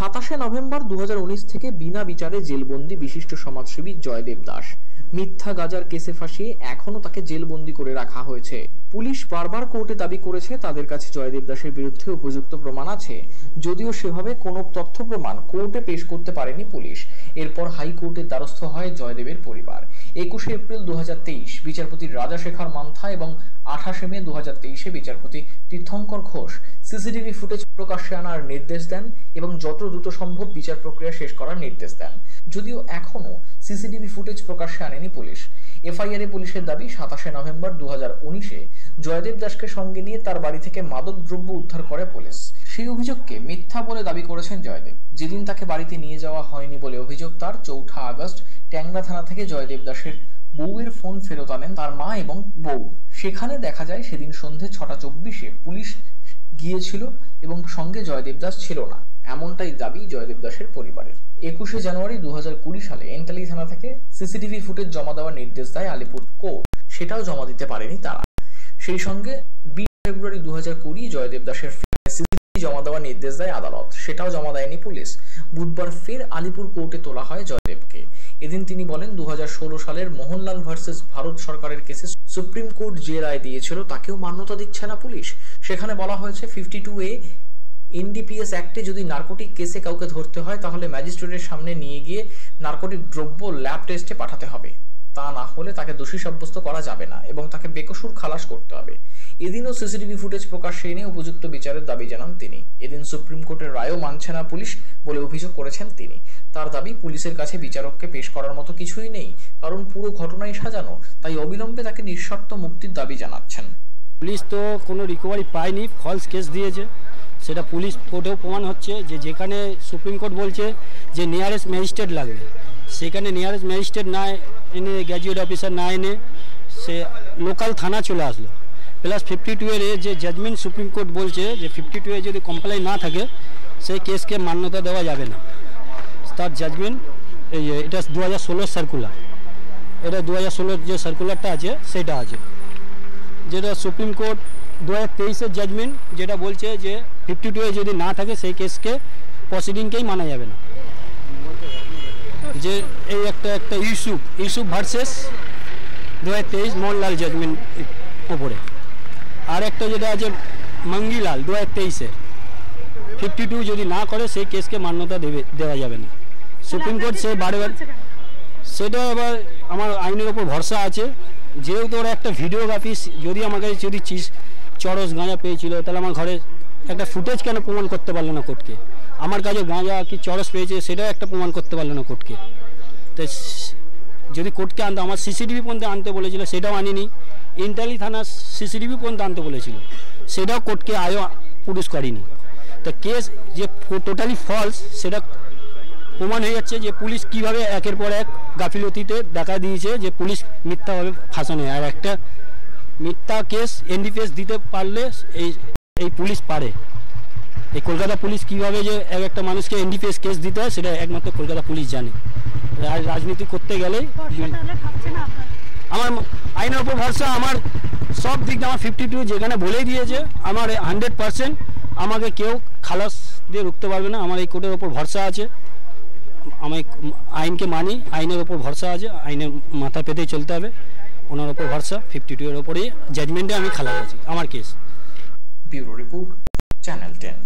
27 November 2019 থেকে বিনা বিচারে জেলবন্দি বিশিষ্ট সমাজসেবী জয়দেব দাস। মিথ্যা গাঁজার কেসে ফাঁসিয়ে এখনো তাকে জেলবন্দি করে রাখা হয়েছে। পুলিশ বারবার কোর্টে দাবি করেছে তাদের কাছে জয়দেব দাসের বিরুদ্ধে উপযুক্ত প্রমাণ আছে, যদিও সেভাবে কোনো তথ্য প্রমাণ কোর্টে পেশ করতে পারেনি পুলিশ। এরপর হাইকোর্টের দ্বারস্থ হয় জয়দেবের পরিবার। 21 এপ্রিল 2023 বিচারপতি রাজাশেখর মান্থা এবং 28 মে 2023 বিচারপতি তীর্থঙ্কর ঘোষ সিসিটিভি ফুটেজ প্রকাশ্যে আনার নির্দেশ দেন এবং যত দ্রুত সম্ভব বিচার প্রক্রিয়া শেষ করার নির্দেশ দেন। যদিও এখনো সিসিটিভি ফুটেজ প্রকাশ্যে আনেনি পুলিশ। এফআইআরে পুলিশের দাবি 27 নভেম্বর 2019-এ জয়দেব দাসকে সঙ্গে নিয়ে তার বাড়ি থেকে মাদক দ্রব্য উদ্ধার করে পুলিশ। সেই অভিযোগকে মিথ্যা বলে দাবি করেছেন জয়দেব। যেদিন তাকে বাড়িতে নিয়ে যাওয়া হয়নি বলে অভিযোগ তার, 4 আগস্ট ট্যাংরা থানা থেকে জয়দেব দাসের বউয়ের ফোন ফেরত আনেন তার মা এবং বউ। সেখানে দেখা যায় সেদিন সন্ধে 6:24-এ পুলিশ গিয়েছিল এবং সঙ্গে জয়দেব দাস ছিল না, এমনটাই দাবি জয়দেব দাসের পরিবারের। 21 জানুয়ারি 2020 সালে এন্টালি থানা থেকে সিসিটিভি ফুটেজ জমা দেওয়ার নির্দেশ দেয় আলিপুর কোর্ট। সেটাও জমা দিতে পারেনি তারা। সেই সঙ্গে 20 ফেব্রুয়ারি 2020 জয়দেব দাসের সিসিটিভি জমা দেওয়ার নির্দেশ দেয় আদালত। সেটাও জমা দেয়নি পুলিশ। বুধবার ফের আলিপুর কোর্টে তোলা হয় জয়দেবকে। এদিন তিনি বলেন 2016 সালের মোহনলাল ভার্সেস ভারত সরকারের কেসে সুপ্রিম কোর্ট যে রায় দিয়েছিল তাকেও মান্যতা দিচ্ছে না পুলিশ। সেখানে বলা হয়েছে 52A এনডিপিএস অ্যাক্টে যদি নার্কোটিক কেসে কাউকে ধরতে হয় তাহলে ম্যাজিস্ট্রেটের সামনে নিয়ে গিয়ে নার্কোটিক দ্রব্য ল্যাব টেস্টে পাঠাতে হবে। তা না হলে তাকে দোষী সাব্যস্ত করা যাবে না এবং তাকে বেকসুর খালাস করতে হবে। এদিনও সিসিটিভি ফুটেজ প্রকাশ্যে এনে উপযুক্ত বিচারের দাবি জানান তিনি। এদিন সুপ্রিম কোর্টের রায়ও মানছে না পুলিশ বলে অভিযোগ করেছেন তিনি। তার দাবি পুলিশের কাছে বিচারককে পেশ করার মতো কিছুই নেই, কারণ পুরো ঘটনাই সাজানো, তাই অবিলম্বে তাকে নিঃশর্ত মুক্তির দাবি জানাচ্ছেন। পুলিশ তো কোনো রিকভারি পায়নি, ফলস কেস দিয়েছে। সেটা পুলিশ কোর্টেও প্রমাণ হচ্ছে যে যেখানে সুপ্রিম কোর্ট বলছে যে নিয়ারেস্ট ম্যাজিস্ট্রেট লাগবে, সেখানে নিয়ারেস্ট ম্যাজিস্ট্রেট না এনে, গ্র্যাজুয়েট অফিসার না এনে সে লোকাল থানা চলে আসলো। প্লাস 52 যে জাজমেন্ট সুপ্রিম কোর্ট বলছে যে 52 যদি কমপ্লাই না থাকে সেই কেসকে মান্যতা দেওয়া যাবে না। তার জাজমেন্ট এটা 2016 সার্কুলার, এটা 2016 যে সার্কুলারটা আছে সেটা আছে, যেটা সুপ্রিম কোর্ট 2023-এর জাজমেন্ট যেটা বলছে যে 52 যদি না থাকে সেই কেসকে প্রসিডিংকেই মানা যাবে না। যে এই একটা ইউসুফ ভার্সেস 2023 মোহনলাল জাজমেন্ট ওপরে, আর একটা যেটা আছে মঙ্গিলাল 2023-এর 52 যদি না করে সেই কেসকে মান্যতা দেওয়া যাবে না। সুপ্রিম কোর্ট সে বারবার সেটা আবার আমার আইনের ওপর ভরসা আছে। যেহেতু ওরা একটা ভিডিওগ্রাফি, যদি আমার কাছে যদি চরস গাঁজা পেয়েছিল তাহলে আমার ঘরে একটা ফুটেজ কেন প্রমাণ করতে পারলো না কোর্টকে? আমার কাছে গাঁজা কি চরস পেয়েছে সেটাও একটা প্রমাণ করতে পারলো না কোর্টকে। তো যদি কোর্টকে আনতে, আমার সিসিটিভি পর্যন্ত আনতে বলেছিল সেটাও আনিনি। ইন্টালি থানার সিসিটিভি পর্যন্ত আনতে বলেছিল সেটাও কোর্টকে আয়ও প্রডিউস করেনি। তো কেস যে টোটালি ফলস সেটা প্রমাণ হয়ে যাচ্ছে যে পুলিশ কিভাবে একের পর এক গাফিলতিতে দেখা দিয়েছে, যে পুলিশ মিথ্যাভাবে ফাঁসানো। আর একটা মিথ্যা কেস এনডিপিএস দিতে পারলে এই পুলিশ পারে। এই কলকাতা পুলিশ কিভাবে যে একটা মানুষকে এনডিপিএস কেস দিতে হয় সেটা একমাত্র কলকাতা পুলিশ জানে। আর রাজনীতি করতে গেলে আমার আইনের উপর ভরসা, আমার সব দিক দিয়ে আমার 52 যেখানে বলেই দিয়েছে আমার 100% আমাকে কেউ খালাস দিয়ে রুখতে পারবে না। আমার এই কোর্টের ওপর ভরসা আছে, আমি আইনকে মানি, আইনের ওপর ভরসা আছে, আইনের মাথা পেতেই চলতে হবে। ওনার ওপর ভরসা, 52 ওপরেই জাজমেন্টে আমি খালাস আছি আমার কেস। Bureau report, channel 10।